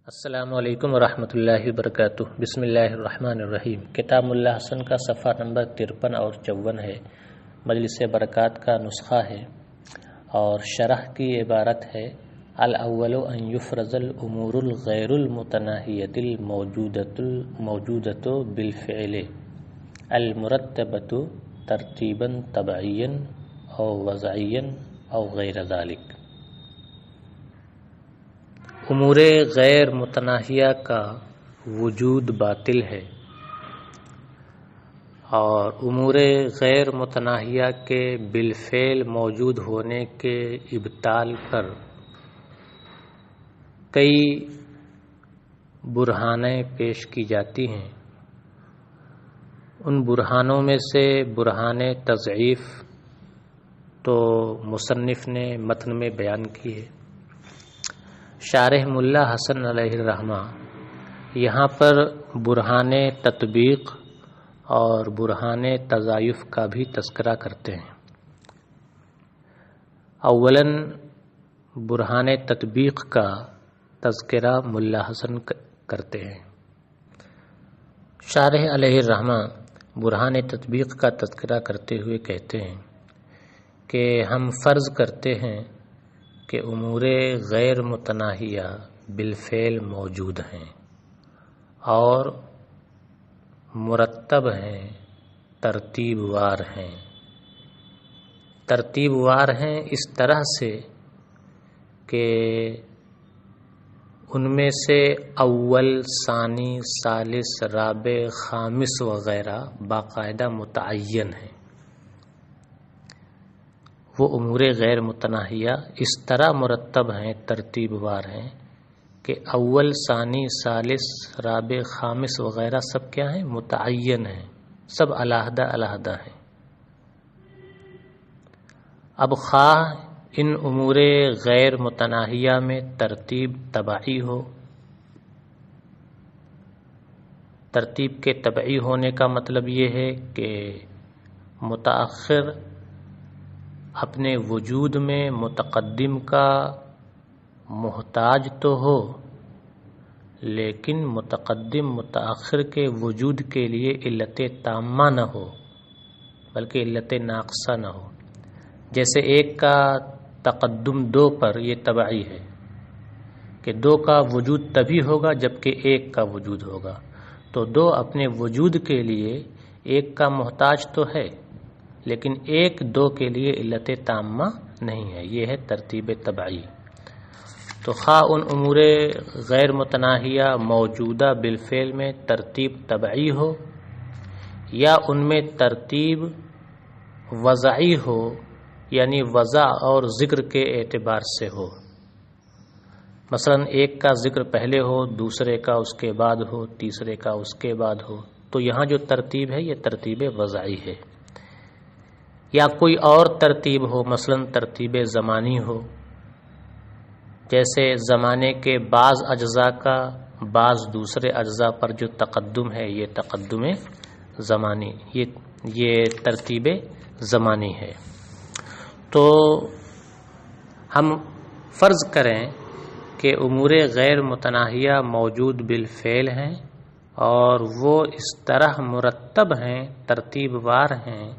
السلام علیکم ورحمۃ اللہ وبرکاتہ۔ بسم اللہ الرحمن الرحیم۔ کتاب ملا حسن کا صفحہ نمبر 53 اور 54 ہے۔ مجلس برکات کا نسخہ ہے اور شرح کی عبارت ہے: الاول ان یفرض الامور الغیر المتناہیۃ الموجودۃ بالفعل المرتبۃ ترتیبا طبعیا او وضعیا او غیر ذلک۔ امور غیر متناہیہ کا وجود باطل ہے اور امور غیر متناہیہ کے بالفعل موجود ہونے کے ابطال پر کئی برہانیں پیش کی جاتی ہیں۔ ان برہانوں میں سے برہان تضعیف تو مصنف نے متن میں بیان کی ہے۔ شارح ملا حسن علیہ الرحمہ یہاں پر برہان تطبیق اور برہان تضعیف کا بھی تذکرہ کرتے ہیں۔ اولاً برہان تطبیق کا تذکرہ ملا حسن کرتے ہیں۔ شارح علیہ الرحمہ برہان تطبیق کا تذکرہ کرتے ہوئے کہتے ہیں کہ ہم فرض کرتے ہیں کہ امور غیر متناہیہ بالفعل موجود ہیں اور مرتب ہیں، ترتیب وار ہیں۔ ترتیب وار ہیں اس طرح سے کہ ان میں سے اول، ثانی، ثالث، رابع، خامس وغیرہ باقاعدہ متعین ہیں۔ وہ امور غیر متناہیہ اس طرح مرتب ہیں، ترتیب وار ہیں کہ اول، ثانی، ثالث، رابع، خامس وغیرہ سب کیا ہیں؟ متعین ہیں، سب علیحدہ علیحدہ ہیں۔ اب خواہ ان امور غیر متناہیہ میں ترتیب طبعی ہو۔ ترتیب کے طبعی ہونے کا مطلب یہ ہے کہ متأخر اپنے وجود میں متقدم کا محتاج تو ہو، لیکن متقدم متأخر کے وجود کے لیے علت تامہ نہ ہو بلکہ علت ناقصہ نہ ہو۔ جیسے ایک کا تقدم دو پر، یہ طبعی ہے کہ دو کا وجود تبھی ہوگا جبکہ ایک کا وجود ہوگا، تو دو اپنے وجود کے لیے ایک کا محتاج تو ہے لیکن ایک دو کے لیے علت تامہ نہیں ہے۔ یہ ہے ترتیب طبعی۔ تو خواہ ان امور غیر متناہیہ موجودہ بالفعل میں ترتیب طبعی ہو یا ان میں ترتیب وضعی ہو، یعنی وضع اور ذکر کے اعتبار سے ہو۔ مثلا ایک کا ذکر پہلے ہو، دوسرے کا اس کے بعد ہو، تیسرے کا اس کے بعد ہو، تو یہاں جو ترتیب ہے یہ ترتیب وضعی ہے۔ یا کوئی اور ترتیب ہو، مثلا ترتیب زمانی ہو، جیسے زمانے کے بعض اجزاء کا بعض دوسرے اجزاء پر جو تقدم ہے یہ تقدم زمانی، یہ ترتیب زمانی ہے۔ تو ہم فرض کریں کہ امور غیر متناہیہ موجود بالفعل ہیں اور وہ اس طرح مرتب ہیں، ترتیب وار ہیں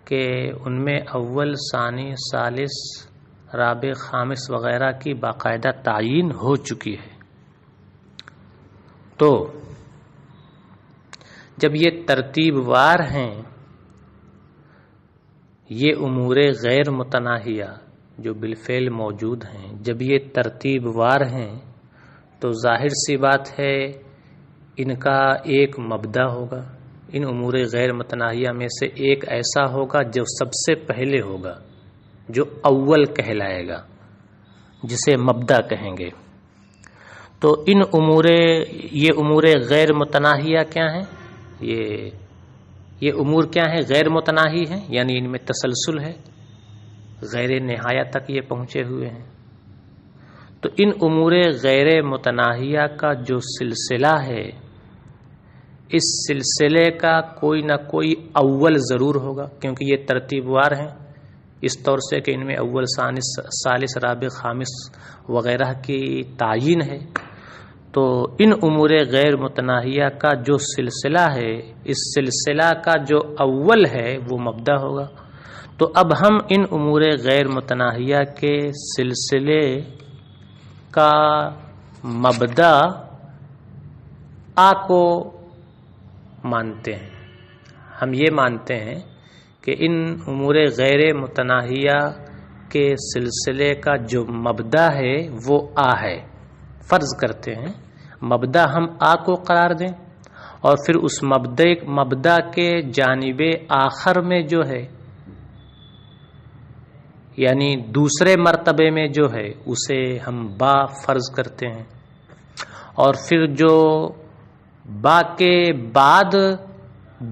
کہ ان میں اول، ثانی، ثالث، رابع، خامس وغیرہ کی باقاعدہ تعیین ہو چکی ہے۔ تو جب یہ ترتیب وار ہیں، یہ امور غیر متناہیہ جو بالفعل موجود ہیں، جب یہ ترتیب وار ہیں تو ظاہر سی بات ہے ان کا ایک مبدا ہوگا۔ ان امور غیر متناہیہ میں سے ایک ایسا ہوگا جو سب سے پہلے ہوگا، جو اول کہلائے گا، جسے مبدا کہیں گے۔ تو یہ امور غیر متناہیہ کیا ہیں؟ یہ امور کیا ہیں؟ غیر متناہی ہیں، یعنی ان میں تسلسل ہے، غیر نہایہ تک یہ پہنچے ہوئے ہیں۔ تو ان امور غیر متناہیہ کا جو سلسلہ ہے، اس سلسلے کا کوئی نہ کوئی اول ضرور ہوگا، کیونکہ یہ ترتیب وار ہیں اس طور سے کہ ان میں اول، ثالث، رابع، خامس وغیرہ کی تعیین ہے۔ تو ان امور غیر متناہیہ کا جو سلسلہ ہے، اس سلسلہ کا جو اول ہے وہ مبدا ہوگا. تو اب ہم ان امور غیر متناہیہ کے سلسلے کا مبدا کو مانتے ہیں. ہم یہ مانتے ہیں کہ ان امور غیر متناہیہ کے سلسلے کا جو مبدا ہے وہ ہے. فرض کرتے ہیں مبدا ہم کو قرار دیں اور پھر اس مبدا کے جانب آخر میں جو ہے، یعنی دوسرے مرتبے میں جو ہے، اسے ہم با فرض کرتے ہیں. اور پھر جو با کے بعد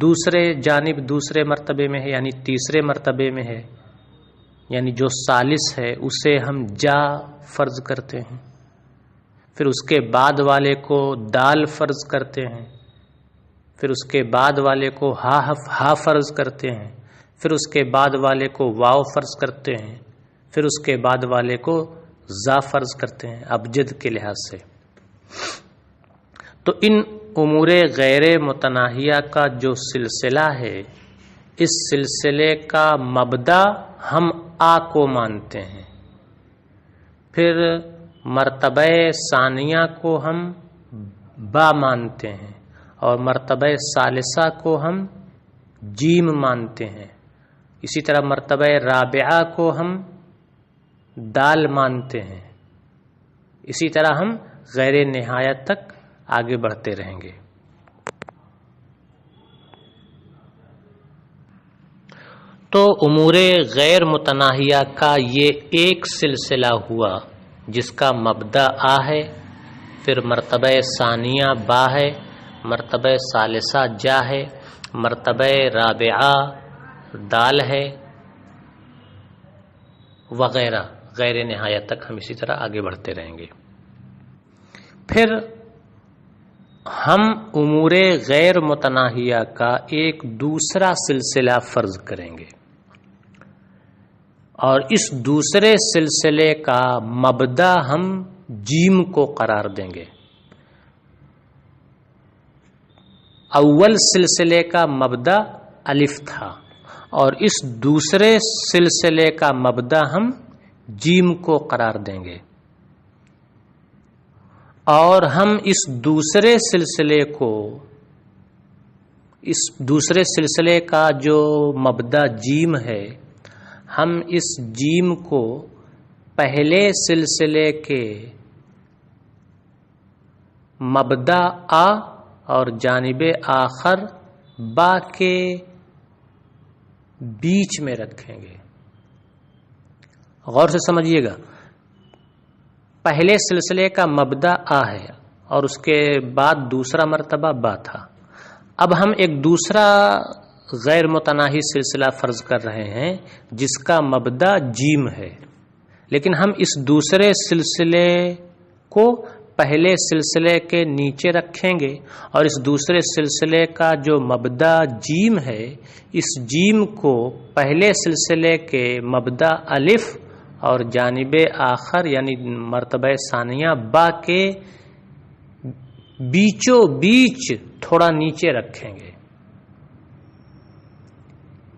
دوسرے جانب دوسرے مرتبے میں ہے، یعنی تیسرے مرتبے میں ہے، یعنی جو ثالث ہے، اسے ہم جا فرض کرتے ہیں. پھر اس کے بعد والے کو دال فرض کرتے ہیں. پھر اس کے بعد والے کو ہا فرض کرتے ہیں. پھر اس کے بعد والے کو واو فرض کرتے ہیں. پھر اس کے بعد والے کو زا فرض کرتے ہیں ابجد کے لحاظ سے. تو ان امور غیر متناہیہ کا جو سلسلہ ہے، اس سلسلے کا مبدا ہم کو مانتے ہیں. پھر مرتبہ ثانیہ کو ہم با مانتے ہیں اور مرتبہ ثالثہ کو ہم جیم مانتے ہیں. اسی طرح مرتبہ رابعہ کو ہم دال مانتے ہیں. اسی طرح ہم غیر نہایت تک آگے بڑھتے رہیں گے. تو امور غیر متناہیہ کا یہ ایک سلسلہ ہوا جس کا مبدا ہے، پھر مرتبہ ثانیہ با ہے، مرتبہ ثالثہ جا ہے، مرتبہ رابعہ دال ہے وغیرہ غیر نہایت تک ہم اسی طرح آگے بڑھتے رہیں گے. پھر ہم امور غیر متناہیہ کا ایک دوسرا سلسلہ فرض کریں گے اور اس دوسرے سلسلے کا مبدا ہم جیم کو قرار دیں گے. اول سلسلے کا مبدا الف تھا اور اس دوسرے سلسلے کا مبدا ہم جیم کو قرار دیں گے. اور ہم اس دوسرے سلسلے کا جو مبدا جیم ہے، ہم اس جیم کو پہلے سلسلے کے مبدا اور جانب آخر با کے بیچ میں رکھیں گے. غور سے سمجھیے گا، پہلے سلسلے کا مبدا ہے اور اس کے بعد دوسرا مرتبہ با تھا. اب ہم ایک دوسرا غیر متناہی سلسلہ فرض کر رہے ہیں جس کا مبدا جیم ہے، لیکن ہم اس دوسرے سلسلے کو پہلے سلسلے کے نیچے رکھیں گے اور اس دوسرے سلسلے کا جو مبدا جیم ہے، اس جیم کو پہلے سلسلے کے مبدا الف اور جانب آخر یعنی مرتبہ ثانیہ با کے بیچوں بیچ تھوڑا نیچے رکھیں گے.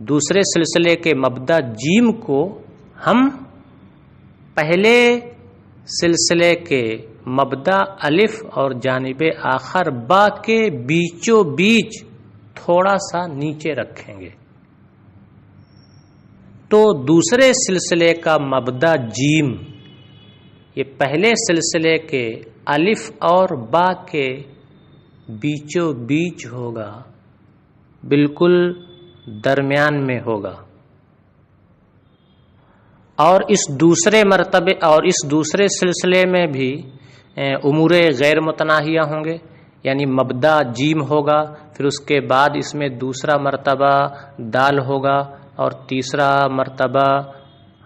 دوسرے سلسلے کے مبدا جیم کو ہم پہلے سلسلے کے مبدا الف اور جانب آخر با کے بیچوں بیچ تھوڑا سا نیچے رکھیں گے. تو دوسرے سلسلے کا مبدا جیم یہ پہلے سلسلے کے الف اور با کے بیچوں بیچ ہوگا، بالکل درمیان میں ہوگا. اور اس دوسرے مرتبے اور اس دوسرے سلسلے میں بھی امور غیر متناہیہ ہوں گے، یعنی مبدا جیم ہوگا، پھر اس کے بعد اس میں دوسرا مرتبہ دال ہوگا اور تیسرا مرتبہ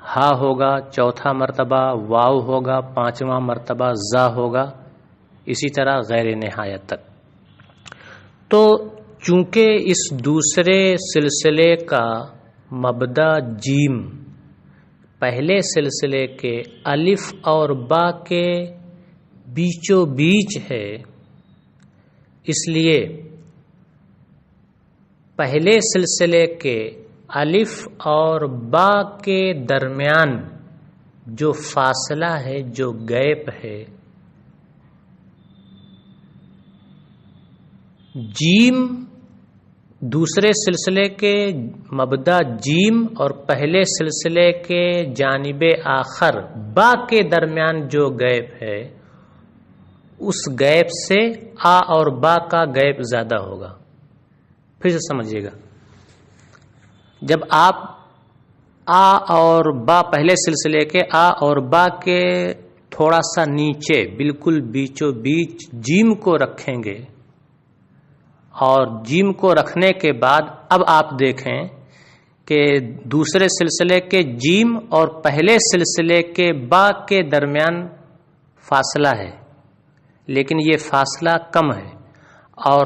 ہا ہوگا، چوتھا مرتبہ واو ہوگا، پانچواں مرتبہ زا ہوگا، اسی طرح غیر نہایت تک. تو چونکہ اس دوسرے سلسلے کا مبدا جیم پہلے سلسلے کے الف اور با کے بیچوں بیچ ہے، اس لیے پہلے سلسلے کے الف اور با کے درمیان جو فاصلہ ہے، جو گیپ ہے، جیم دوسرے سلسلے کے مبدا جیم اور پہلے سلسلے کے جانب آخر با کے درمیان جو گیپ ہے، اس گیپ سے آ اور با کا گیپ زیادہ ہوگا۔ پھر سے سمجھیے گا، جب آپ آ اور با پہلے سلسلے کے آ اور با کے تھوڑا سا نیچے بالکل بیچوں بیچ جیم کو رکھیں گے، اور جیم کو رکھنے کے بعد اب آپ دیکھیں کہ دوسرے سلسلے کے جیم اور پہلے سلسلے کے با کے درمیان فاصلہ ہے، لیکن یہ فاصلہ کم ہے، اور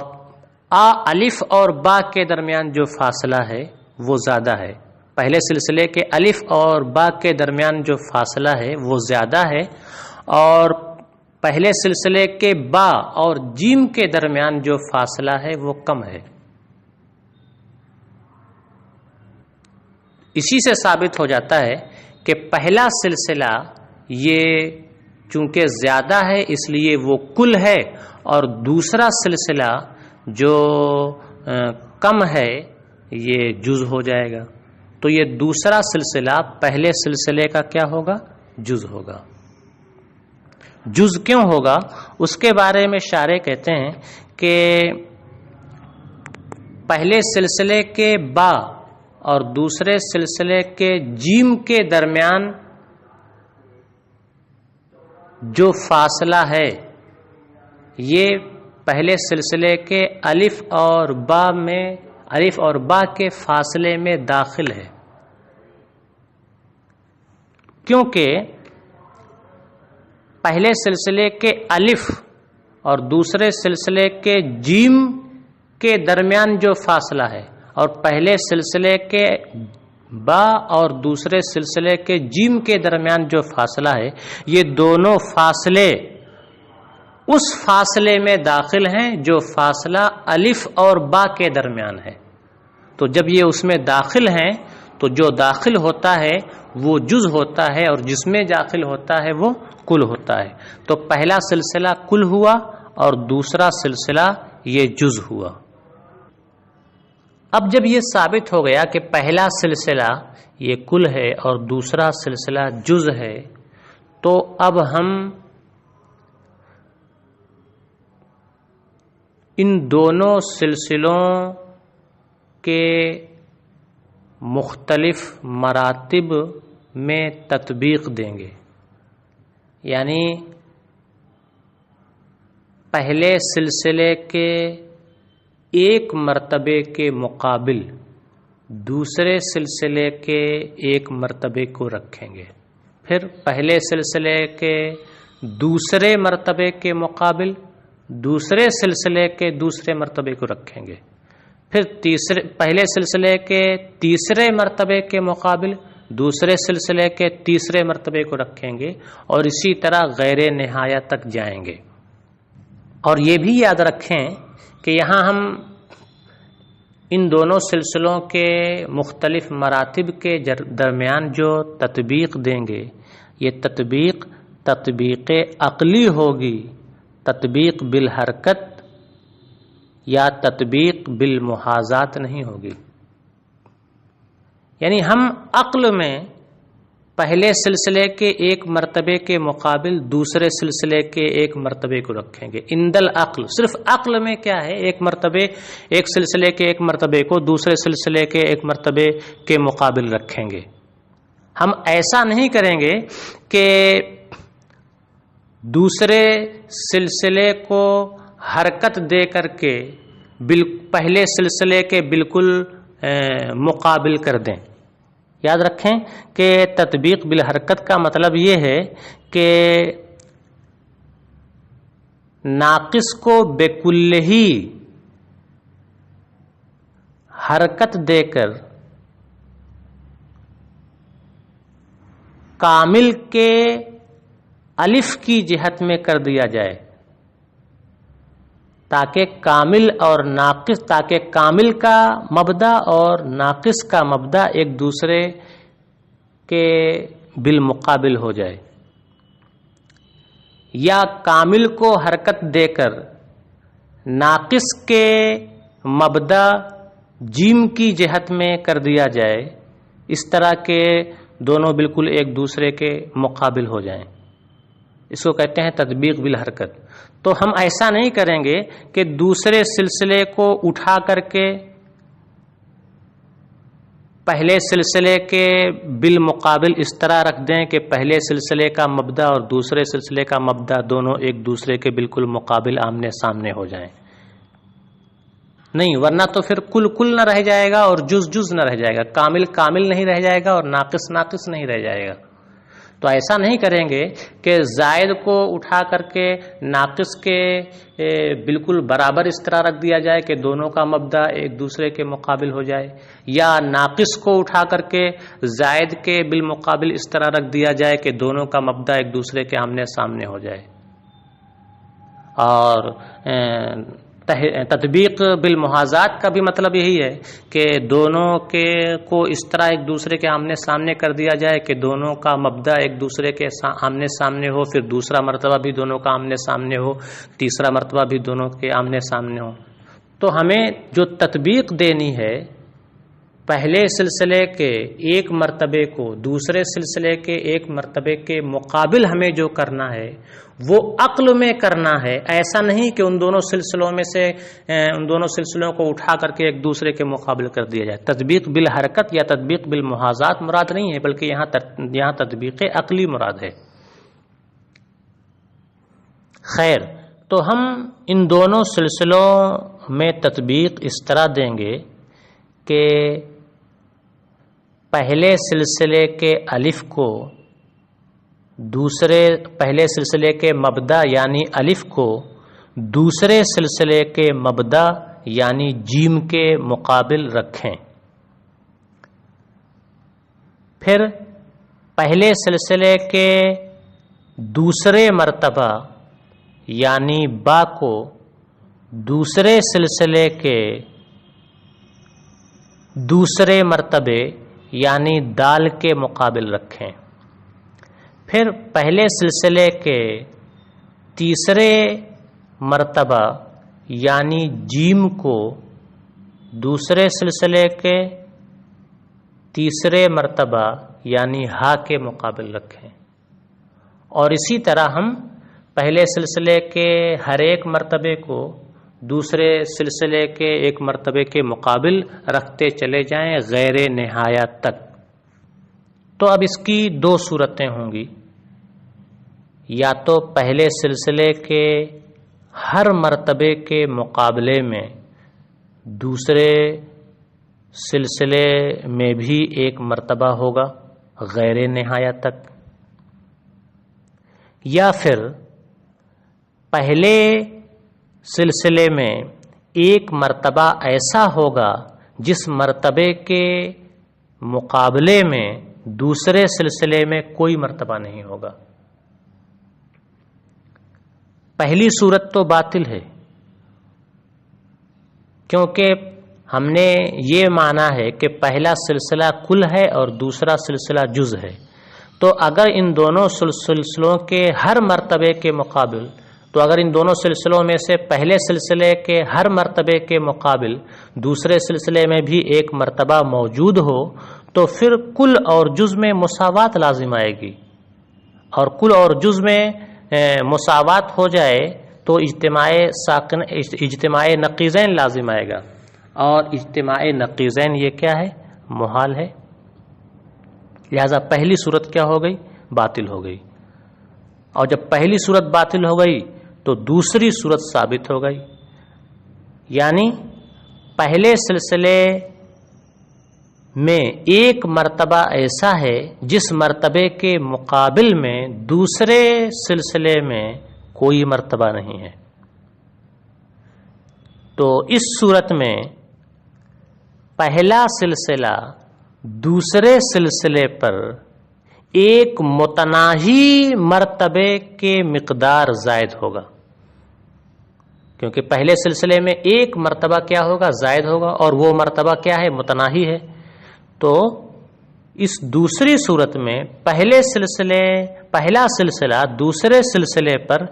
آ الف اور با کے درمیان جو فاصلہ ہے وہ زیادہ ہے۔ پہلے سلسلے کے الف اور با کے درمیان جو فاصلہ ہے وہ زیادہ ہے، اور پہلے سلسلے کے با اور جیم کے درمیان جو فاصلہ ہے وہ کم ہے۔ اسی سے ثابت ہو جاتا ہے کہ پہلا سلسلہ یہ چونکہ زیادہ ہے اس لیے وہ کل ہے، اور دوسرا سلسلہ جو کم ہے یہ جز ہو جائے گا۔ تو یہ دوسرا سلسلہ پہلے سلسلے کا کیا ہوگا؟ جز ہوگا۔ جز کیوں ہوگا؟ اس کے بارے میں شارح کہتے ہیں کہ پہلے سلسلے کے با اور دوسرے سلسلے کے جیم کے درمیان جو فاصلہ ہے یہ پہلے سلسلے کے الف اور با کے فاصلے میں داخل ہے، کیونکہ پہلے سلسلے کے الف اور دوسرے سلسلے کے جیم کے درمیان جو فاصلہ ہے، اور پہلے سلسلے کے با اور دوسرے سلسلے کے جیم کے درمیان جو فاصلہ ہے، یہ دونوں فاصلے اس فاصلے میں داخل ہیں جو فاصلہ الف اور با کے درمیان ہے۔ تو جب یہ اس میں داخل ہیں تو جو داخل ہوتا ہے وہ جز ہوتا ہے، اور جس میں داخل ہوتا ہے وہ کل ہوتا ہے۔ تو پہلا سلسلہ کل ہوا اور دوسرا سلسلہ یہ جز ہوا۔ اب جب یہ ثابت ہو گیا کہ پہلا سلسلہ یہ کل ہے اور دوسرا سلسلہ جز ہے، تو اب ہم ان دونوں سلسلوں کے مختلف مراتب میں تطبیق دیں گے، یعنی پہلے سلسلے کے ایک مرتبے کے مقابل دوسرے سلسلے کے ایک مرتبے کو رکھیں گے، پھر پہلے سلسلے کے دوسرے مرتبے کے مقابل دوسرے سلسلے کے دوسرے مرتبے کو رکھیں گے، پھر پہلے سلسلے کے تیسرے مرتبے کے مقابل دوسرے سلسلے کے تیسرے مرتبے کو رکھیں گے، اور اسی طرح غیر نہایہ تک جائیں گے۔ اور یہ بھی یاد رکھیں کہ یہاں ہم ان دونوں سلسلوں کے مختلف مراتب کے درمیان جو تطبیق دیں گے، یہ تطبیق عقلی ہوگی، تطبیق بالحرکت یا تطبیق بالمحاذات نہیں ہوگی۔ یعنی ہم عقل میں پہلے سلسلے کے ایک مرتبے کے مقابل دوسرے سلسلے کے ایک مرتبے کو رکھیں گے، اندل عقل، صرف عقل میں کیا ہے، ایک سلسلے کے ایک مرتبے کو دوسرے سلسلے کے ایک مرتبے کے مقابل رکھیں گے۔ ہم ایسا نہیں کریں گے کہ دوسرے سلسلے کو حرکت دے کر کے پہلے سلسلے کے بالکل مقابل کر دیں۔ یاد رکھیں کہ تطبیق بالحرکت کا مطلب یہ ہے کہ ناقص کو بکل ہی حرکت دے کر کامل کے الف کی جہت میں کر دیا جائے تاکہ کامل کا مبدا اور ناقص کا مبدا ایک دوسرے کے بالمقابل ہو جائے، یا کامل کو حرکت دے کر ناقص کے مبدا جیم کی جہت میں کر دیا جائے، اس طرح کے دونوں بالکل ایک دوسرے کے مقابل ہو جائیں، اس کو کہتے ہیں تطبیق بالحرکت۔ تو ہم ایسا نہیں کریں گے کہ دوسرے سلسلے کو اٹھا کر کے پہلے سلسلے کے بالمقابل اس طرح رکھ دیں کہ پہلے سلسلے کا مبدا اور دوسرے سلسلے کا مبدا دونوں ایک دوسرے کے بالکل مقابل آمنے سامنے ہو جائیں، نہیں، ورنہ تو پھر کل نہ رہ جائے گا اور جز نہ رہ جائے گا، کامل نہیں رہ جائے گا اور ناقص نہیں رہ جائے گا۔ تو ایسا نہیں کریں گے کہ زائد کو اٹھا کر کے ناقص کے بالکل برابر اس طرح رکھ دیا جائے کہ دونوں کا مبدا ایک دوسرے کے مقابل ہو جائے، یا ناقص کو اٹھا کر کے زائد کے بالمقابل اس طرح رکھ دیا جائے کہ دونوں کا مبدا ایک دوسرے کے آمنے سامنے ہو جائے۔ اور تطبیق بالمحاذات کا بھی مطلب یہی ہے کہ دونوں کے کو اس طرح ایک دوسرے کے آمنے سامنے کر دیا جائے کہ دونوں کا مبدا ایک دوسرے کے آمنے سامنے ہو، پھر دوسرا مرتبہ بھی دونوں کا آمنے سامنے ہو، تیسرا مرتبہ بھی دونوں کے آمنے سامنے ہو۔ تو ہمیں جو تطبیق دینی ہے پہلے سلسلے کے ایک مرتبے کو دوسرے سلسلے کے ایک مرتبے کے مقابل ہمیں جو کرنا ہے وہ عقل میں کرنا ہے، ایسا نہیں کہ ان دونوں سلسلوں میں سے ان دونوں سلسلوں کو اٹھا کر کے ایک دوسرے کے مقابل کر دیا جائے۔ تطبیق بالحرکت یا تطبیق بالمحاذات مراد نہیں ہے، بلکہ یہاں تطبیق عقلی مراد ہے۔ خیر، تو ہم ان دونوں سلسلوں میں تطبیق اس طرح دیں گے کہ پہلے سلسلے کے الف کو پہلے سلسلے کے مبدا یعنی الف کو دوسرے سلسلے کے مبدا یعنی جیم کے مقابل رکھیں، پھر پہلے سلسلے کے دوسرے مرتبہ یعنی با کو دوسرے سلسلے کے دوسرے مرتبے یعنی دال کے مقابل رکھیں، پھر پہلے سلسلے کے تیسرے مرتبہ یعنی جیم کو دوسرے سلسلے کے تیسرے مرتبہ یعنی ہا کے مقابل رکھیں، اور اسی طرح ہم پہلے سلسلے کے ہر ایک مرتبے کو دوسرے سلسلے کے ایک مرتبے کے مقابل رکھتے چلے جائیں غیر نہایت تک۔ تو اب اس کی دو صورتیں ہوں گی، یا تو پہلے سلسلے کے ہر مرتبے کے مقابلے میں دوسرے سلسلے میں بھی ایک مرتبہ ہوگا غیر نہایت تک، یا پھر پہلے سلسلے میں ایک مرتبہ ایسا ہوگا جس مرتبے کے مقابلے میں دوسرے سلسلے میں کوئی مرتبہ نہیں ہوگا۔ پہلی صورت تو باطل ہے، کیونکہ ہم نے یہ مانا ہے کہ پہلا سلسلہ کل ہے اور دوسرا سلسلہ جز ہے، تو اگر ان دونوں سلسلوں کے ہر مرتبے کے مقابل اگر ان دونوں سلسلوں میں سے پہلے سلسلے کے ہر مرتبے کے مقابل دوسرے سلسلے میں بھی ایک مرتبہ موجود ہو تو پھر کل اور جز میں مساوات لازم آئے گی، اور کل اور جز میں مساوات ہو جائے تو اجتماع نقیضین لازم آئے گا، اور اجتماع نقیضین یہ کیا ہے؟ محال ہے، لہذا پہلی صورت کیا ہو گئی؟ باطل ہو گئی، اور جب پہلی صورت باطل ہو گئی تو دوسری صورت ثابت ہو گئی، یعنی پہلے سلسلے میں ایک مرتبہ ایسا ہے جس مرتبے کے مقابل میں دوسرے سلسلے میں کوئی مرتبہ نہیں ہے۔ تو اس صورت میں پہلا سلسلہ دوسرے سلسلے پر ایک متناہی مرتبے کے مقدار زائد ہوگا، کیونکہ پہلے سلسلے میں ایک مرتبہ کیا ہوگا؟ زائد ہوگا، اور وہ مرتبہ کیا ہے؟ متناہی ہے۔ تو اس دوسری صورت میں پہلا سلسلہ دوسرے سلسلے پر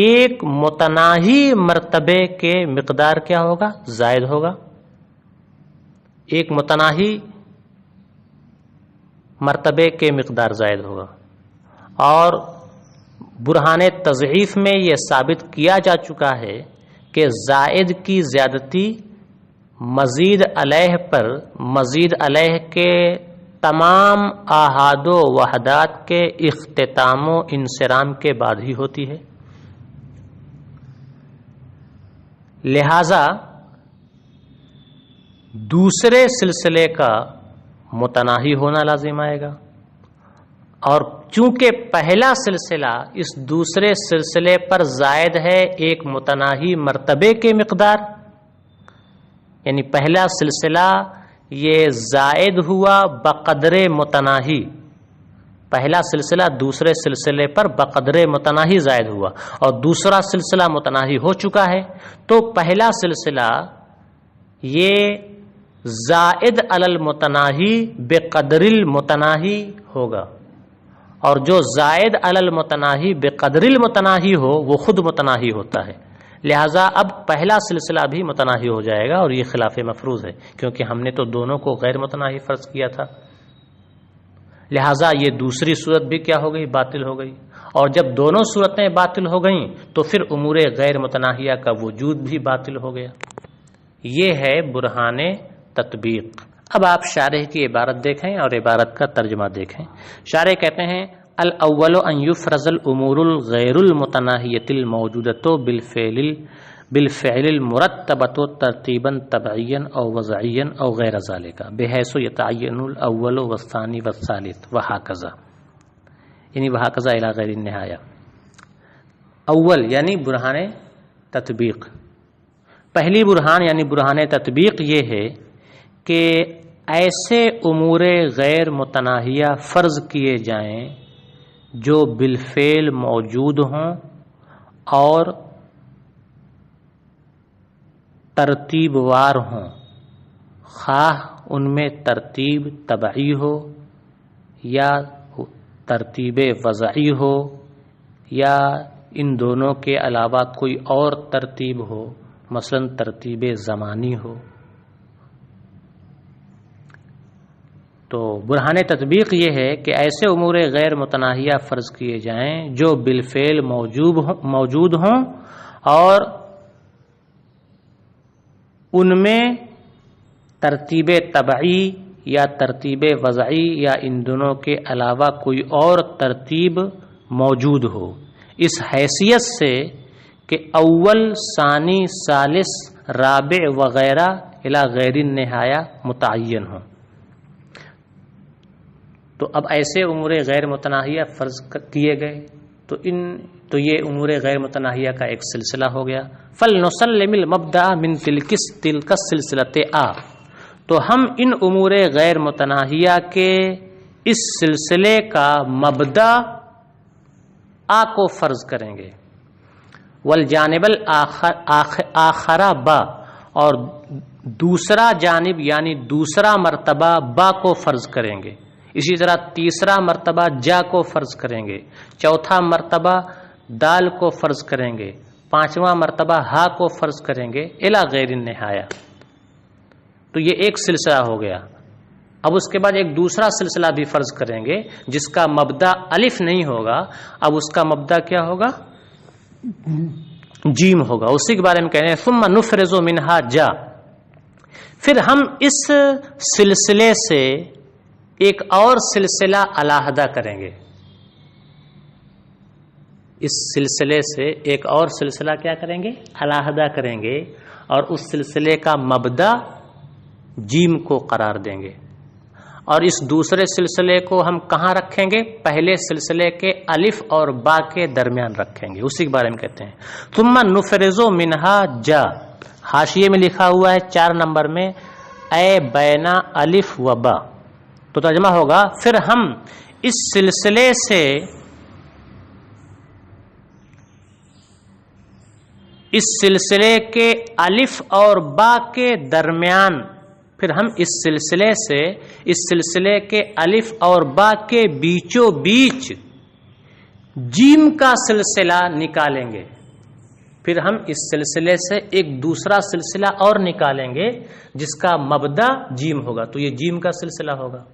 ایک متناہی مرتبے کے مقدار کیا ہوگا؟ زائد ہوگا۔ ایک متناہی مرتبے کے مقدار زائد ہوگا، اور برہان تضعیف میں یہ ثابت کیا جا چکا ہے کہ زائد کی زیادتی مزید علیہ پر مزید علیہ کے تمام آحاد و وحدات کے اختتام و انصرام کے بعد ہی ہوتی ہے۔ لہذا دوسرے سلسلے کا متناہی ہونا لازم آئے گا، اور چونکہ پہلا سلسلہ اس دوسرے سلسلے پر زائد ہے ایک متناہی مرتبے کے مقدار، یعنی پہلا سلسلہ یہ زائد ہوا بقدر متناہی، پہلا سلسلہ دوسرے سلسلے پر بقدر متناہی زائد ہوا، اور دوسرا سلسلہ متناہی ہو چکا ہے، تو پہلا سلسلہ یہ زائد علی المتناہی بقدر المتناہی ہوگا، اور جو زائد علی المتناہی بقدر المتناہی ہو وہ خود متناہی ہوتا ہے۔ لہذا اب پہلا سلسلہ بھی متناہی ہو جائے گا، اور یہ خلاف مفروض ہے، کیونکہ ہم نے تو دونوں کو غیر متناہی فرض کیا تھا۔ لہذا یہ دوسری صورت بھی کیا ہو گئی؟ باطل ہو گئی، اور جب دونوں صورتیں باطل ہو گئیں تو پھر امور غیر متناہیہ کا وجود بھی باطل ہو گیا۔ یہ ہے برہان تطبیق۔ اب آپ شارح کی عبارت دیکھیں اور عبارت کا ترجمہ دیکھیں۔ شارح کہتے ہیں الاول ان یفرض الامور الغیر المتناہیۃ الموجودۃ بالفعل المرتبۃ ترتیبا طبعیا او وضعیا او غیر ذلک بحیث یتعین الاول والثانی والثالث وہکذا، یعنی وہکذا الی غیر النہایہ۔ اول یعنی برہان تطبیق، پہلی برہان یعنی برہان تطبیق یہ ہے کہ ایسے امور غیر متناہیہ فرض کیے جائیں جو بالفعل موجود ہوں اور ترتیب وار ہوں، خواہ ان میں ترتیب طبعی ہو یا ترتیب وضعی ہو یا ان دونوں کے علاوہ کوئی اور ترتیب ہو، مثلا ترتیب زمانی ہو۔ تو برہان تطبیق یہ ہے کہ ایسے امور غیر متناہیہ فرض کیے جائیں جو بالفعل موجود ہوں اور ان میں ترتیب طبعی یا ترتیب وضعی یا ان دونوں کے علاوہ کوئی اور ترتیب موجود ہو، اس حیثیت سے کہ اول، ثانی، ثالث، رابع وغیرہ الی غیر النہایہ متعین ہوں۔ تو اب ایسے امور غیر متناہیہ فرض کیے گئے تو یہ امور غیر متناہیہ کا ایک سلسلہ ہو گیا۔ فلنسلم المبدأ من تلک السلسلۃ آ، تو ہم ان امور غیر متناہیہ کے اس سلسلے کا مبدأ آ کو فرض کریں گے، والجانب الآخر با، اور دوسرا جانب یعنی دوسرا مرتبہ با کو فرض کریں گے، اسی طرح تیسرا مرتبہ جا کو فرض کریں گے، چوتھا مرتبہ دال کو فرض کریں گے، پانچواں مرتبہ ہا کو فرض کریں گے الی غیر النہایہ۔ تو یہ ایک سلسلہ ہو گیا۔ اب اس کے بعد ایک دوسرا سلسلہ بھی فرض کریں گے جس کا مبدا الف نہیں ہوگا، اب اس کا مبدا کیا ہوگا؟ جیم ہوگا، اسی کے بارے میں کہہ رہے ہیں ثم نفرز منہا جا، پھر ہم اس سلسلے سے ایک اور سلسلہ علیحدہ کریں گے، اس سلسلے سے ایک اور سلسلہ کیا کریں گے؟ علیحدہ کریں گے، اور اس سلسلے کا مبدا جیم کو قرار دیں گے، اور اس دوسرے سلسلے کو ہم کہاں رکھیں گے؟ پہلے سلسلے کے الف اور با کے درمیان رکھیں گے، اسی کے بارے میں کہتے ہیں ثم نفرز منہا جا۔ حاشیے میں لکھا ہوا ہے 4 نمبر میں اے بینا الف و با، تو ترجمہ ہوگا پھر ہم اس سلسلے سے اس سلسلے کے الف اور با کے درمیان، پھر ہم اس سلسلے سے اس سلسلے کے الف اور با کے بیچوں بیچ جیم کا سلسلہ نکالیں گے. پھر ہم اس سلسلے سے ایک دوسرا سلسلہ اور نکالیں گے جس کا مبدا جیم ہوگا، تو یہ جیم کا سلسلہ ہوگا.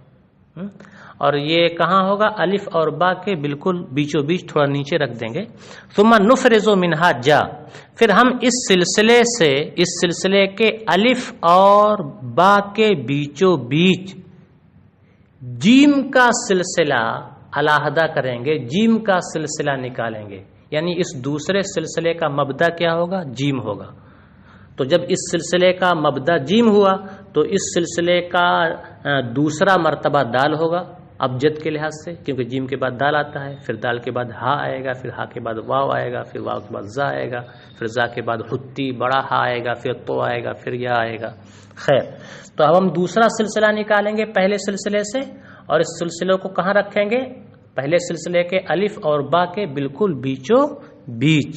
اور یہ کہاں ہوگا؟ الف اور با کے بالکل بیچوں بیچ، تھوڑا نیچے رکھ دیں گے. ثم نفرز منہا جا، پھر ہم اس سلسلے سے اس سلسلے کے الف اور با کے بیچوں بیچ جیم کا سلسلہ علیحدہ کریں گے، جیم کا سلسلہ نکالیں گے. یعنی اس دوسرے سلسلے کا مبدا کیا ہوگا؟ جیم ہوگا. تو جب اس سلسلے کا مبدا جیم ہوا تو اس سلسلے کا دوسرا مرتبہ دال ہوگا ابجد کے لحاظ سے، کیونکہ جیم کے بعد دال آتا ہے، پھر دال کے بعد ہا آئے گا، پھر ہا کے بعد واو آئے گا، پھر واو کے بعد زا آئے گا، پھر زا کے بعد حتی بڑا ہا آئے گا، پھر تو آئے گا، پھر یا آئے گا. خیر، تو اب ہم دوسرا سلسلہ نکالیں گے پہلے سلسلے سے، اور اس سلسلے کو کہاں رکھیں گے؟ پہلے سلسلے کے الف اور با کے بالکل بیچوں بیچ،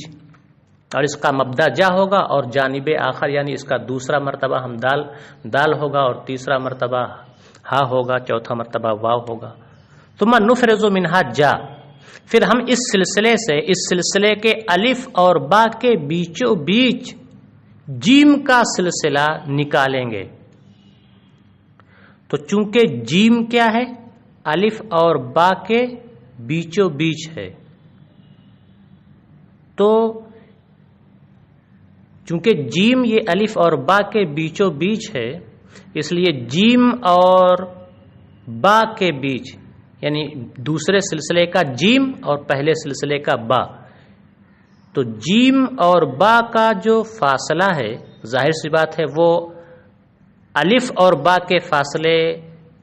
اور اس کا مبدا جا ہوگا اور جانب آخر یعنی اس کا دوسرا مرتبہ ہم دال ہوگا، اور تیسرا مرتبہ ہا ہوگا، چوتھا مرتبہ واو ہوگا. ثم نفرز منہا جا، پھر ہم اس سلسلے سے اس سلسلے کے الف اور با کے بیچوں بیچ جیم کا سلسلہ نکالیں گے. تو چونکہ جیم کیا ہے؟ الف اور با کے بیچوں بیچ ہے، تو چونکہ جیم یہ الف اور با کے بیچوں بیچ ہے، اس لیے جیم اور با کے بیچ یعنی دوسرے سلسلے کا جیم اور پہلے سلسلے کا با، تو جیم اور با کا جو فاصلہ ہے ظاہر سی بات ہے وہ الف اور با کے فاصلے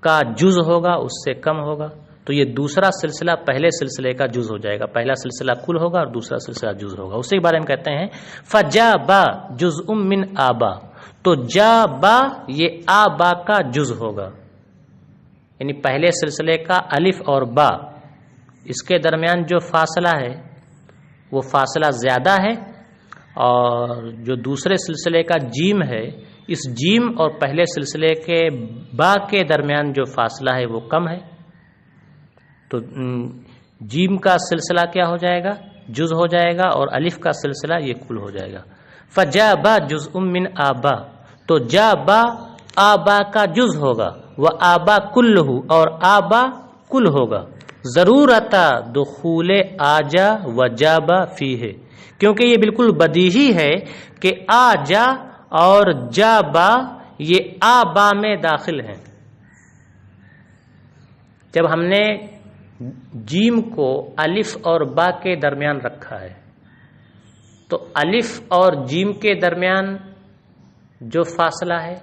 کا جز ہوگا، اس سے کم ہوگا. تو یہ دوسرا سلسلہ پہلے سلسلے کا جز ہو جائے گا. پہلا سلسلہ کل ہوگا اور دوسرا سلسلہ جز ہوگا. اسی کے بارے میں کہتے ہیں فجا با جزء من آبا، تو جا با یہ آبا کا جز ہوگا، یعنی پہلے سلسلے کا الف اور با اس کے درمیان جو فاصلہ ہے وہ فاصلہ زیادہ ہے، اور جو دوسرے سلسلے کا جیم ہے اس جیم اور پہلے سلسلے کے با کے درمیان جو فاصلہ ہے وہ کم ہے. تو جیم کا سلسلہ کیا ہو جائے گا؟ جز ہو جائے گا، اور الف کا سلسلہ یہ کل ہو جائے گا. فجا با جزء من آبا، تو جا با آبا کا جز ہوگا، وہ آبا کل ہو اور آبا کل ہوگا. ضرورت دخول آجا و جابا فی ہے، کیونکہ یہ بالکل بدیہی ہے کہ آجا اور جابا یہ آبا میں داخل ہیں. جب ہم نے جیم کو الف اور با کے درمیان رکھا ہے تو الف اور جیم کے درمیان جو فاصلہ ہے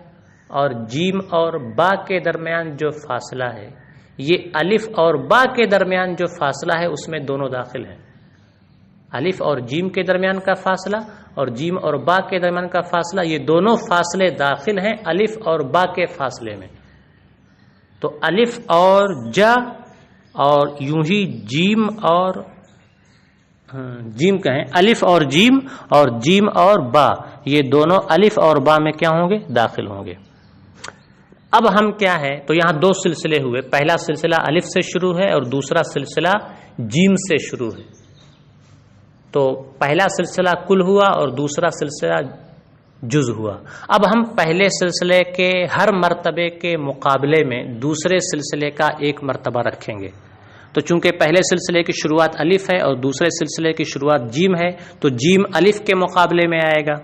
اور جیم اور با کے درمیان جو فاصلہ ہے، یہ الف اور با کے درمیان جو فاصلہ ہے اس میں دونوں داخل ہیں. الف اور جیم کے درمیان کا فاصلہ اور جیم اور با کے درمیان کا فاصلہ، یہ دونوں فاصلے داخل ہیں الف اور با کے فاصلے میں. تو الف اور جا اور یوں ہی جیم اور جیم کہیں الف اور جیم اور با، یہ دونوں الف اور با میں کیا ہوں گے؟ داخل ہوں گے. اب ہم کیا ہے، تو یہاں دو سلسلے ہوئے، پہلا سلسلہ الف سے شروع ہے اور دوسرا سلسلہ جیم سے شروع ہے. تو پہلا سلسلہ کل ہوا اور دوسرا سلسلہ جز ہوا. اب ہم پہلے سلسلے کے ہر مرتبے کے مقابلے میں دوسرے سلسلے کا ایک مرتبہ رکھیں گے. تو چونکہ پہلے سلسلے کی شروعات الف ہے اور دوسرے سلسلے کی شروعات جیم ہے تو جیم الف کے مقابلے میں آئے گا.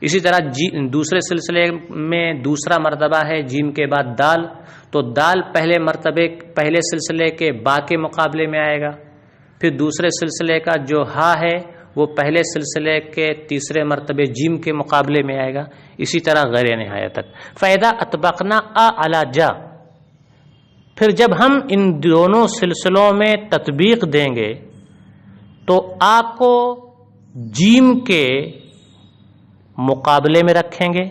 اسی طرح دوسرے سلسلے میں دوسرا مرتبہ ہے جیم کے بعد دال، تو دال پہلے سلسلے کے با کے مقابلے میں آئے گا. پھر دوسرے سلسلے کا جو ہا ہے وہ پہلے سلسلے کے تیسرے مرتبے جیم کے مقابلے میں آئے گا. اسی طرح غیر نہایت تک. فَإِذَا أَطْبَقْنَا آ عَلَى جا، پھر جب ہم ان دونوں سلسلوں میں تطبیق دیں گے تو آ کو جیم کے مقابلے میں رکھیں گے،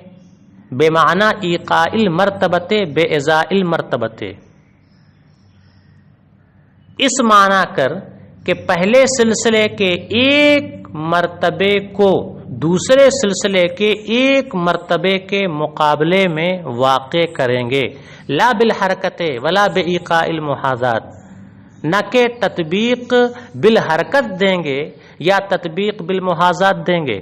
بے معنی ایقاء المرتبت بے ازاء المرتبت، اس معنی کر کہ پہلے سلسلے کے ایک مرتبے کو دوسرے سلسلے کے ایک مرتبے کے مقابلے میں واقع کریں گے، لا بالحرکت ولا بإيقاع المحاذات، نہ کہ تطبیق بالحرکت دیں گے یا تطبیق بالمحاذات دیں گے،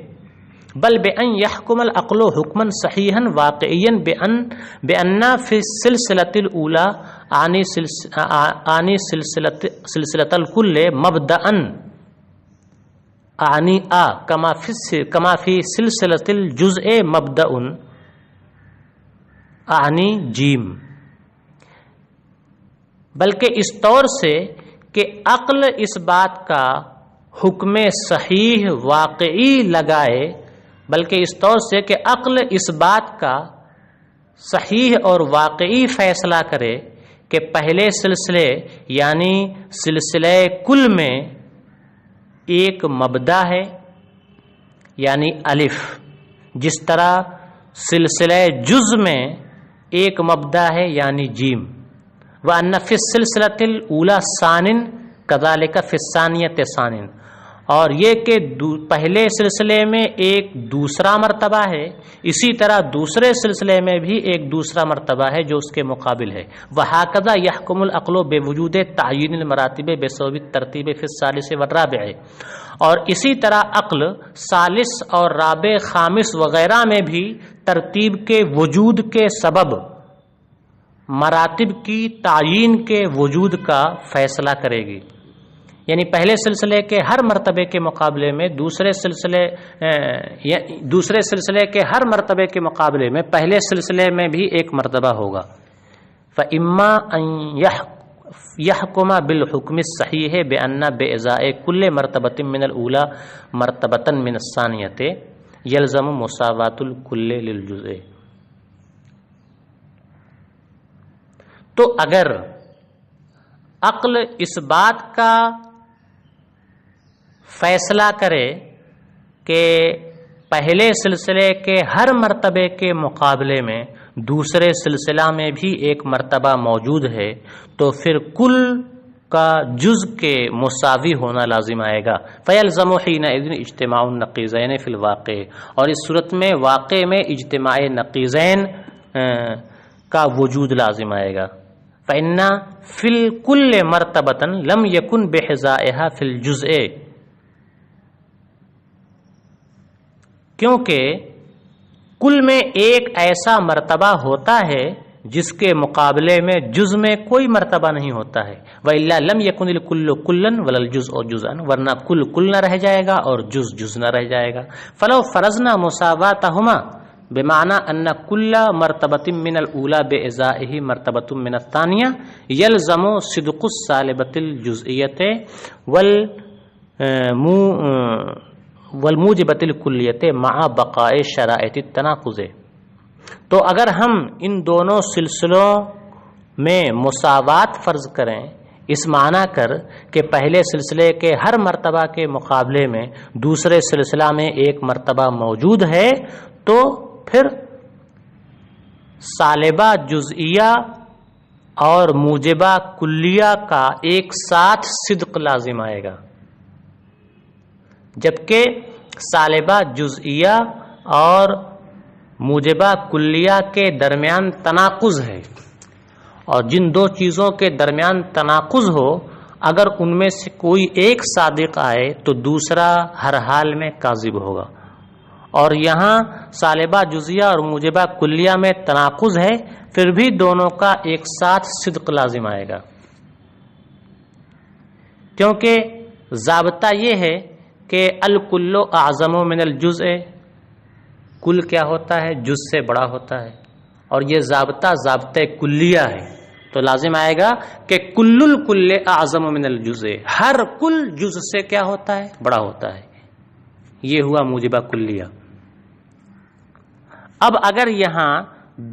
بل بأن يحكم العقل حكما صحيحا واقعيا بأن في السلسلة الأولى عن سلسلة الكل مبدأ كما في سلسلة الجزء مبدأ جیم، بلکہ اس طور سے کہ عقل اس بات کا حکم صحیح واقعی لگائے، بلکہ اس طور سے کہ عقل اس بات کا صحیح اور واقعی فیصلہ کرے کہ پہلے سلسلے یعنی سلسلہ کل میں ایک مبدا ہے یعنی الف، جس طرح سلسلہ جز میں ایک مبدا ہے یعنی جیم، وَأَنَّ فِي السِّلْسِلَةِ الْأُولَى ثَانٍ كَذَلِكَ فِي الثَّانِيَةِ ثَانٍ، اور یہ کہ پہلے سلسلے میں ایک دوسرا مرتبہ ہے، اسی طرح دوسرے سلسلے میں بھی ایک دوسرا مرتبہ ہے جو اس کے مقابل ہے، وَهَكَذَا يَحْكُمُ الْعَقْلُ بِوُجُودِ تَعْيِينِ الْمَرَاتِبِ بِسَبَبِ التَّرْتِيبِ فِي الثَّالِثِ وَالرَّابِعِ، اور اسی طرح عقل ثالث اور رابع خامس وغیرہ میں بھی ترتیب کے وجود کے سبب مراتب کی تعیین کے وجود کا فیصلہ کرے گی، یعنی پہلے سلسلے کے ہر مرتبے کے مقابلے میں دوسرے سلسلے کے ہر مرتبے کے مقابلے میں پہلے سلسلے میں بھی ایک مرتبہ ہوگا، فَإِمَّا أَن يحكم بالحكم الصحيح بأن بإزاء كل مرتبة من الأولى مرتبة من الثانية يلزم مساواة الكل للجزء، تو اگر عقل اس بات کا فیصلہ کرے کہ پہلے سلسلے کے ہر مرتبے کے مقابلے میں دوسرے سلسلہ میں بھی ایک مرتبہ موجود ہے، تو پھر کل کا جز کے مساوی ہونا لازم آئے گا، فَيَلْزَمُ حِينَئِذٍ اجتماع النقیضین فی الواقع، اور اس صورت میں واقع میں اجتماع نقیضین کا وجود لازم آئے گا، فَإِنَّ فِي الْكُلِّ مَرْتَبَةً لَمْ يَكُنْ بِحِذَائِهَا فِي الْجُزْءِ، کیونکہ کل میں ایک ایسا مرتبہ ہوتا ہے جس کے مقابلے میں جز میں کوئی مرتبہ نہیں ہوتا ہے، وَإِلَّا لَمْ يَكُنِ الْكُلُّ كُلًّا وَلَا الْجُزْءُ جُزْءًا، ورنہ کل نہ رہ جائے گا اور جز نہ رہ جائے گا، فَلَوْ فَرَضْنَا مُسَاوَاتَهُمَا بِمَعْنَى أَنَّ كُلَّ مَرْتَبَةٍ مِنَ الْأُولَى بِإِزَائِهِ مَرْتَبَةٌ مِنَ الثَّانِيَةِ يَلْزَمُ صِدْقُ السَّالِبَةِ الْجُزْئِيَّةِ والموجبۃ الکلیت مع بقاء شرائط التناقض، تو اگر ہم ان دونوں سلسلوں میں مساوات فرض کریں، اس معنی کر کہ پہلے سلسلے کے ہر مرتبہ کے مقابلے میں دوسرے سلسلہ میں ایک مرتبہ موجود ہے، تو پھر سالبہ جزئیہ اور موجبہ کلیہ کا ایک ساتھ صدق لازم آئے گا، جبکہ سالبہ جزئیہ اور موجبہ کلیہ کے درمیان تناقض ہے، اور جن دو چیزوں کے درمیان تناقض ہو، اگر ان میں سے کوئی ایک صادق آئے تو دوسرا ہر حال میں کاذب ہوگا، اور یہاں سالبہ جزئیہ اور موجبہ کلیہ میں تناقض ہے، پھر بھی دونوں کا ایک ساتھ صدق لازم آئے گا، کیونکہ ضابطہ یہ ہے کہ الکل اعظم من الجزء، کل کیا ہوتا ہے؟ جز سے بڑا ہوتا ہے، اور یہ ضابطہ کلیہ ہے، تو لازم آئے گا کہ کل الکل اعظم من الجزء، ہر کل جز سے کیا ہوتا ہے؟ بڑا ہوتا ہے، یہ ہوا موجبہ کلیہ۔ اب اگر یہاں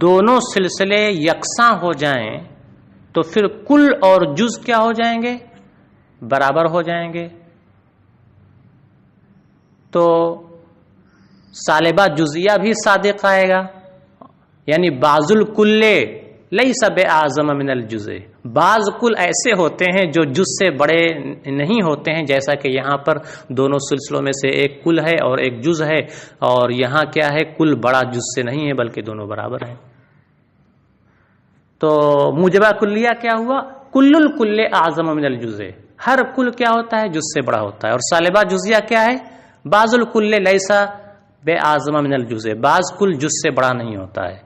دونوں سلسلے یکساں ہو جائیں تو پھر کل اور جز کیا ہو جائیں گے؟ برابر ہو جائیں گے، تو سالبہ جزیہ بھی صادق آئے گا، یعنی بعض الکل لیس بأعظم من الجزء، بعض کل ایسے ہوتے ہیں جو جز سے بڑے نہیں ہوتے ہیں، جیسا کہ یہاں پر دونوں سلسلوں میں سے ایک کل ہے اور ایک جز ہے، اور یہاں کیا ہے، کل بڑا جز سے نہیں ہے بلکہ دونوں برابر ہیں۔ تو موجبہ کلیہ کیا ہوا، کل الکل اعظم من الجزء، ہر کل کیا ہوتا ہے، جز سے بڑا ہوتا ہے، اور سالبہ جزیہ کیا ہے، بعض الکل لیس بأعظم من الجزء، بعض کل جز سے بڑا نہیں ہوتا ہے۔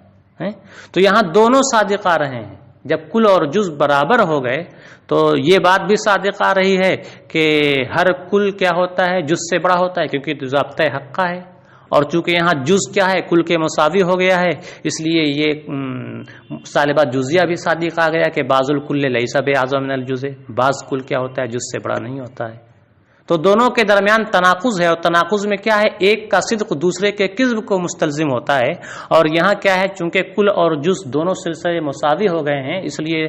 تو یہاں دونوں صادق آ رہے ہیں، جب کل اور جز برابر ہو گئے تو یہ بات بھی صادق آ رہی ہے کہ ہر کل کیا ہوتا ہے، جز سے بڑا ہوتا ہے، کیونکہ ضابطہ حق کا ہے، اور چونکہ یہاں جز کیا ہے، کل کے مساوی ہو گیا ہے، اس لیے یہ سالبہ جزیہ بھی صادق آ گیا کہ بعض الکل لیس بأعظم من الجزء، بعض کل کیا ہوتا ہے، جز سے بڑا نہیں ہوتا ہے۔ تو دونوں کے درمیان تناقض ہے، اور تناقض میں کیا ہے، ایک کا صدق دوسرے کے کذب کو مستلزم ہوتا ہے، اور یہاں کیا ہے، چونکہ کل اور جز دونوں سلسلے مساوی ہو گئے ہیں، اس لیے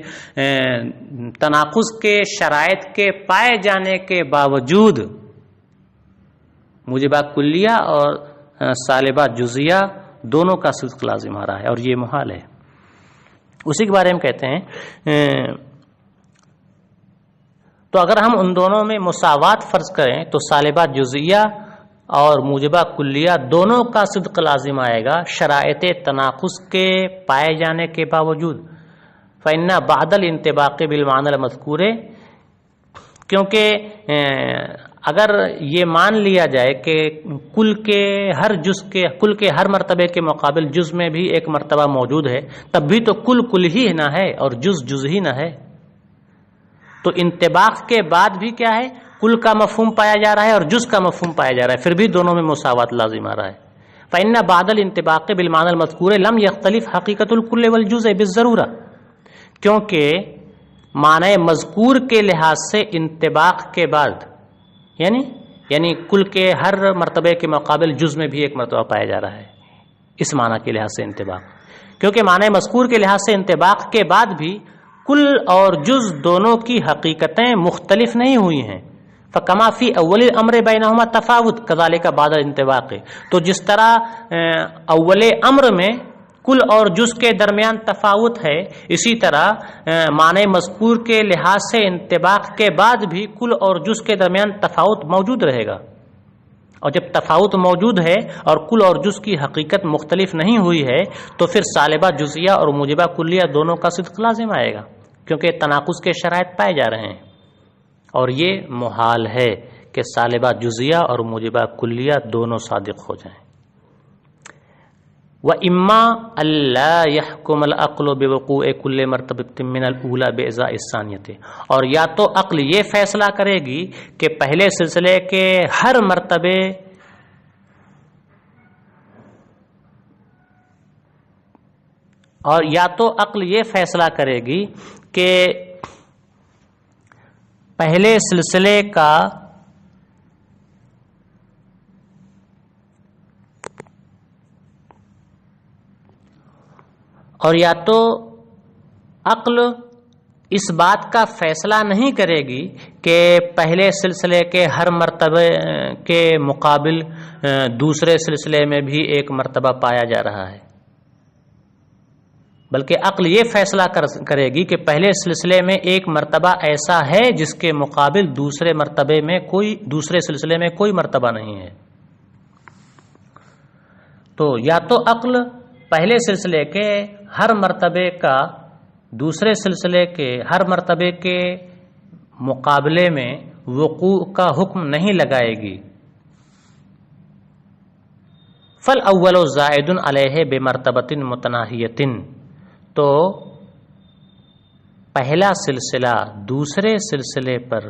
تناقض کے شرائط کے پائے جانے کے باوجود موجبہ کلیہ اور سالبہ جزیہ دونوں کا صدق لازم آ رہا ہے، اور یہ محال ہے۔ اسی کے بارے میں کہتے ہیں تو اگر ہم ان دونوں میں مساوات فرض کریں تو سالبہ جزیہ اور موجبہ کلیہ دونوں کا صدق لازم آئے گا شرائط تناقض کے پائے جانے کے باوجود۔ فإن بعد الانطباق بالمعنى المذکور، کیونکہ اگر یہ مان لیا جائے کہ کل کے ہر مرتبے کے مقابل جز میں بھی ایک مرتبہ موجود ہے، تب بھی تو کل ہی نہ ہے اور جز ہی نہ ہے، تو انطباق کے بعد بھی کیا ہے، کل کا مفہوم پایا جا رہا ہے اور جز کا مفہوم پایا جا رہا ہے، پھر بھی دونوں میں مساوات لازم آ رہا ہے۔ فإن بعد الانطباق بالمعنى المذکور لم يختلف حقیقت الکل والجزء بالضرورہ، کیونکہ معنی مذکور کے لحاظ سے انطباق کے بعد یعنی کل کے ہر مرتبے کے مقابل جز میں بھی ایک مرتبہ پایا جا رہا ہے، اس معنی کے لحاظ سے انطباق، کیونکہ معنی مذکور کے لحاظ سے انطباق کے بعد بھی کل اور جز دونوں کی حقیقتیں مختلف نہیں ہوئی ہیں۔ فکما فی اول الامر بینہما تفاوت کذالک بعد الانطباق، تو جس طرح اول امر میں کل اور جز کے درمیان تفاوت ہے، اسی طرح معنی مذکور کے لحاظ سے انطباق کے بعد بھی کل اور جز کے درمیان تفاوت موجود رہے گا، اور جب تفاوت موجود ہے اور کل اور جز کی حقیقت مختلف نہیں ہوئی ہے تو پھر سالبہ جزیہ اور موجبہ کلیہ دونوں کا صدق لازم آئے گا، کیونکہ تناقض کے شرائط پائے جا رہے ہیں، اور یہ محال ہے کہ سالبہ جزیہ اور موجبہ کلیہ دونوں صادق ہو جائیں۔ وَإِمَّا أَلَّا يَحْكُمَ الْعَقْلُ بِوُقُوعِ كُلِّ مَرْتَبَةٍ مِّنَ الْأُولَى بِإِزَاءِ الثَّانِيَةِ، اور یا تو عقل یہ فیصلہ کرے گی کہ پہلے سلسلے کے ہر مرتبے اور یا تو عقل یہ فیصلہ کرے گی کہ پہلے سلسلے کا اور یا تو عقل اس بات کا فیصلہ نہیں کرے گی کہ پہلے سلسلے کے ہر مرتبے کے مقابل دوسرے سلسلے میں بھی ایک مرتبہ پایا جا رہا ہے، بلکہ عقل یہ فیصلہ کرے گی کہ پہلے سلسلے میں ایک مرتبہ ایسا ہے جس کے مقابل دوسرے سلسلے میں کوئی مرتبہ نہیں ہے۔ تو یا تو عقل پہلے سلسلے کے ہر مرتبے کا دوسرے سلسلے کے ہر مرتبے کے مقابلے میں وقوع کا حکم نہیں لگائے گی، فالاول زائد علیہ بمرتبۃ متناہیۃ، تو پہلا سلسلہ دوسرے سلسلے پر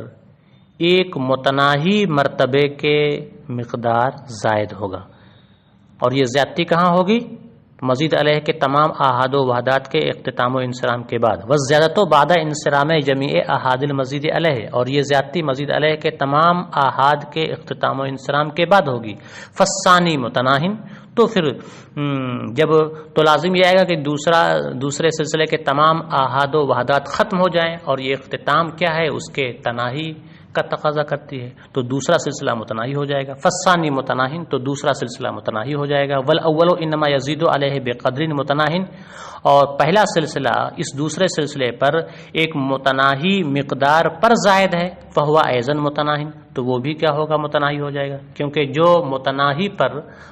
ایک متناہی مرتبے کے مقدار زائد ہوگا، اور یہ زیادتی کہاں ہوگی؟ مزید علیہ کے تمام احاد و وحدات کے اختتام و انصرام کے بعد، والزیادۃ بعد انصرام جمیع احاد المزید علیہ، اور یہ زیادتی مزید علیہ کے تمام احاد کے اختتام و انصرام کے بعد ہوگی۔ فالثانی متناہن، تو پھر جب تو لازم یہ آئے گا کہ دوسرے سلسلے کے تمام احاد و وحدات ختم ہو جائیں، اور یہ اختتام کیا ہے، اس کے تناہی کا تقاضا کرتی ہے تو دوسرا سلسلہ متناہی ہو جائے گا. فالثانی متناہن تو دوسرا سلسلہ متناہی ہو جائے گا. والاول انما یزید علیہ بقدر متناہن اور پہلا سلسلہ اس دوسرے سلسلے پر ایک متناہی مقدار پر زائد ہے. فہو ایضا متناہن تو وہ بھی کیا ہوگا متناہی ہو جائے گا کیونکہ جو متناہی پر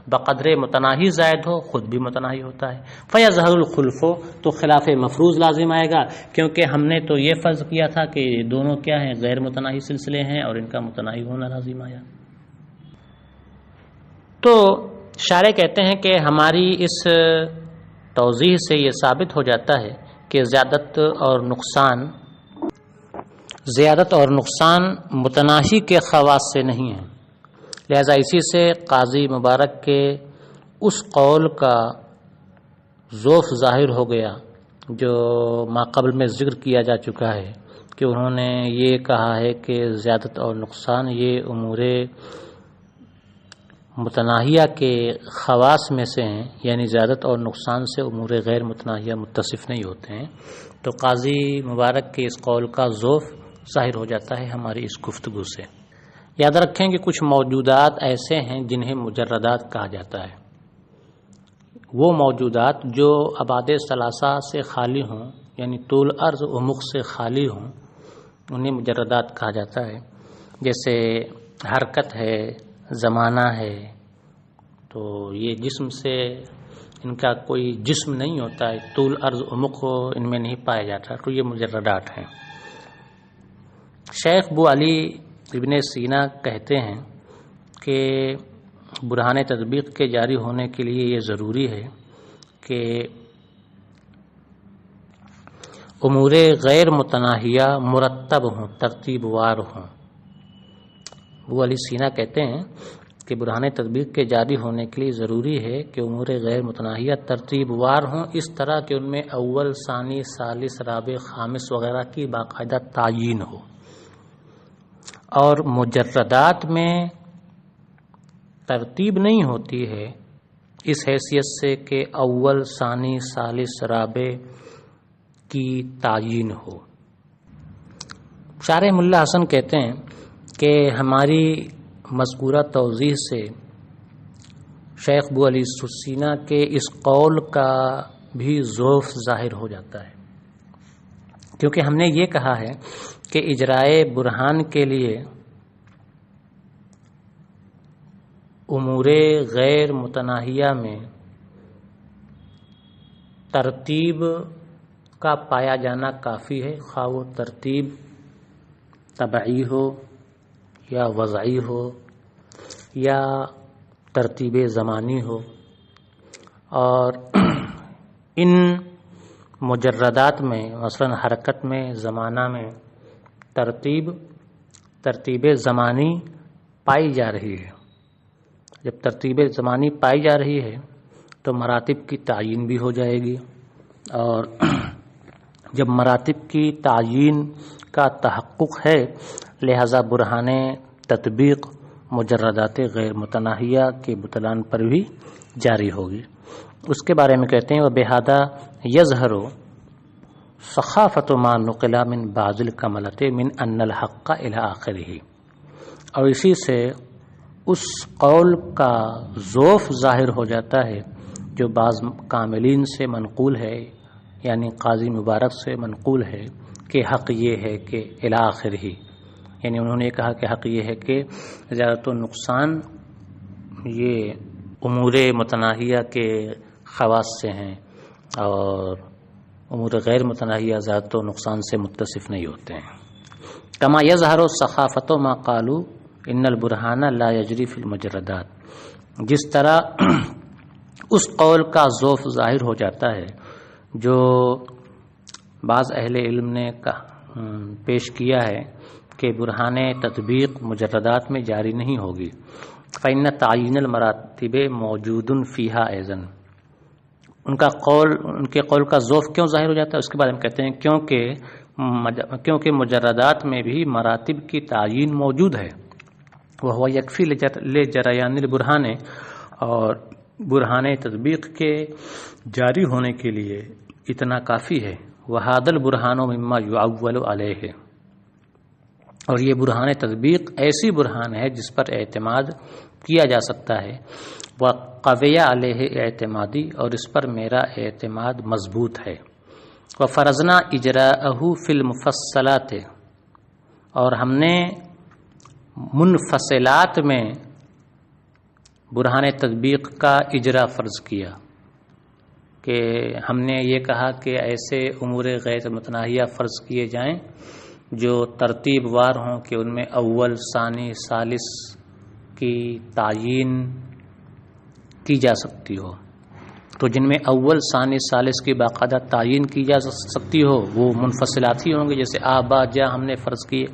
بقدر متناہی زائد ہو خود بھی متناہی ہوتا ہے. فیظہر الخلف تو خلاف مفروض لازم آئے گا کیونکہ ہم نے تو یہ فرض کیا تھا کہ دونوں کیا ہیں غیر متناہی سلسلے ہیں اور ان کا متناہی ہونا لازم آیا. تو شارح کہتے ہیں کہ ہماری اس توضیح سے یہ ثابت ہو جاتا ہے کہ زیادت اور نقصان متناہی کے خواص سے نہیں ہیں. لہذا اسی سے قاضی مبارک کے اس قول کا ذوف ظاہر ہو گیا جو ماقبل میں ذکر کیا جا چکا ہے کہ انہوں نے یہ کہا ہے کہ زیادت اور نقصان یہ امور متناہیہ کے خواص میں سے ہیں، یعنی زیادت اور نقصان سے امور غیر متناہیہ متصف نہیں ہوتے ہیں. تو قاضی مبارک کے اس قول کا ذوف ظاہر ہو جاتا ہے ہماری اس گفتگو سے. یاد رکھیں کہ کچھ موجودات ایسے ہیں جنہیں مجردات کہا جاتا ہے. وہ موجودات جو ابعاد ثلاثہ سے خالی ہوں یعنی طول عرض عمق سے خالی ہوں انہیں مجردات کہا جاتا ہے. جیسے حرکت ہے، زمانہ ہے، تو یہ جسم سے ان کا کوئی جسم نہیں ہوتا ہے، طول عرض عمق ان میں نہیں پایا جاتا، تو یہ مجردات ہیں. شیخ ابو علی ابن سینا کہتے ہیں کہ برہان تطبیق کے جاری ہونے کے لیے یہ ضروری ہے کہ امور غیر متناہیہ مرتب ہوں، ترتیب وار ہوں. ابو علی سینا کہتے ہیں کہ برہان تطبیق کے جاری ہونے کے لیے ضروری ہے کہ امور غیر متناہیہ ترتیب وار ہوں، اس طرح کہ ان میں اول، ثانی، ثالث، رابع، خامس وغیرہ کی باقاعدہ تعیین ہو. اور مجردات میں ترتیب نہیں ہوتی ہے اس حیثیت سے کہ اول، ثانی، ثالث، رابع کی تعیین ہو. شارح ملا حسن کہتے ہیں کہ ہماری مذکورہ توضیح سے شیخ ابو علی سینا کے اس قول کا بھی ذوف ظاہر ہو جاتا ہے کیونکہ ہم نے یہ کہا ہے کہ اجرائے برہان کے لیے امور غیر متناہیہ میں ترتیب کا پایا جانا کافی ہے، خواہ وہ ترتیب طبعی ہو یا وضعی ہو یا ترتیب زمانی ہو. اور ان مجردات میں مثلا حرکت میں، زمانہ میں ترتیب زمانی پائی جا رہی ہے. جب ترتیب زمانی پائی جا رہی ہے تو مراتب کی تعیین بھی ہو جائے گی، اور جب مراتب کی تعیین کا تحقق ہے لہذا برہان تطبیق مجردات غیر متناہیہ کے بطلان پر بھی جاری ہوگی. اس کے بارے میں کہتے ہیں وَبِهَذَا يَظْهَرُ ثقافت ما نقل من بعض الکملۃ من ان الحق الى آخرہ. اور اسی سے اس قول کا ذوف ظاہر ہو جاتا ہے جو بعض کاملین سے منقول ہے، یعنی قاضی مبارک سے منقول ہے کہ حق یہ ہے کہ الی آخرہ، یعنی انہوں نے کہا کہ حق یہ ہے کہ زیادت و نقصان یہ امور متناہیہ کے خواص سے ہیں اور امور غیر متناہیہ زیادت و نقصان سے متصف نہیں ہوتے ہیں. کما یظہر ثقافت ما قالوا ان البرہان لا یجری فی المجردات، جس طرح اس قول کا ذوف ظاہر ہو جاتا ہے جو بعض اہل علم نے پیش کیا ہے کہ برہان تطبیق مجردات میں جاری نہیں ہوگی. فإن تعیین المراتب موجود فیہا ایضاً. ان کے قول کا ذوف کیوں ظاہر ہو جاتا ہے اس کے بارے میں کہتے ہیں کیونکہ مجردات میں بھی مراتب کی تعیین موجود ہے. وہو یکفی لجریان البرہان، اور برہان تطبیق کے جاری ہونے کے لیے اتنا کافی ہے. وہذا البرہان مما یعول علیہ، اور یہ برہان تطبیق ایسی برہان ہے جس پر اعتماد کیا جا سکتا ہے، وقویہ علیہ اعتمادی، اور اس پر میرا اعتماد مضبوط ہے، وفرضنا اجراءہ فی المفصلات، اور ہم نے منفصلات میں برہان تطبیق کا اجرا فرض کیا، کہ ہم نے یہ کہا کہ ایسے امور غیر متناہیہ فرض کیے جائیں جو ترتیب وار ہوں کہ ان میں اول، ثانی، ثالث کی تعیین کی جا سکتی ہو، تو جن میں اول، ثانی، ثالث کی باقاعدہ تعیین کی جا سکتی ہو وہ منفصلات ہی ہوں گے، جیسے آ با جا ہم نے فرض کیے۔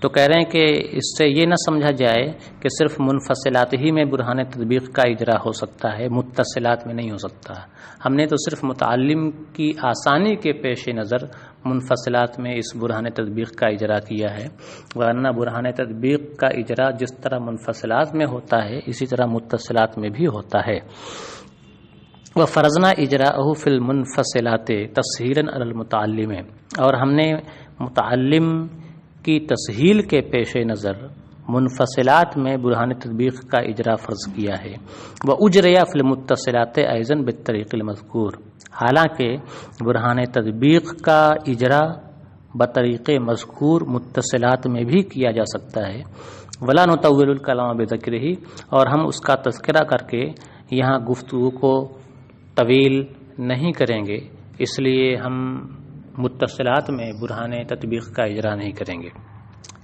تو کہہ رہے ہیں کہ اس سے یہ نہ سمجھا جائے کہ صرف منفصلات ہی میں برہان تطبیق کا اجرا ہو سکتا ہے، متصلات میں نہیں ہو سکتا۔ ہم نے تو صرف متعلم کی آسانی کے پیش نظر منفصلات میں اس برہان تطبیق کا اجرا کیا ہے، ورنہ برہان تطبیق کا اجرا جس طرح منفصلات میں ہوتا ہے اسی طرح متصلات میں بھی ہوتا ہے۔ وفرضنا اجراءہ فی المنفصلات تسہیلا علی المتعلم، اور ہم نے متعلم کی تسہیل کے پیش نظر منفصلات میں برہان تطبیق کا اجرا فرض کیا ہے، وأجریا فی المتصلات ایضا بالطریق المذکور، حالانکہ برہان تطبیق کا اجرا بطریق مذکور متصلات میں بھی کیا جا سکتا ہے، ولا نطول الکلام بذکرہ، اور ہم اس کا تذکرہ کر کے یہاں گفتگو کو طویل نہیں کریں گے، اس لیے ہم متصلات میں برہان تطبیق کا اجرا نہیں کریں گے۔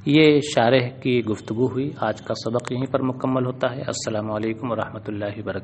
یہ شارح کی گفتگو ہوئی، آج کا سبق یہیں پر مکمل ہوتا ہے۔ السلام علیکم ورحمۃ اللہ وبرکاتہ۔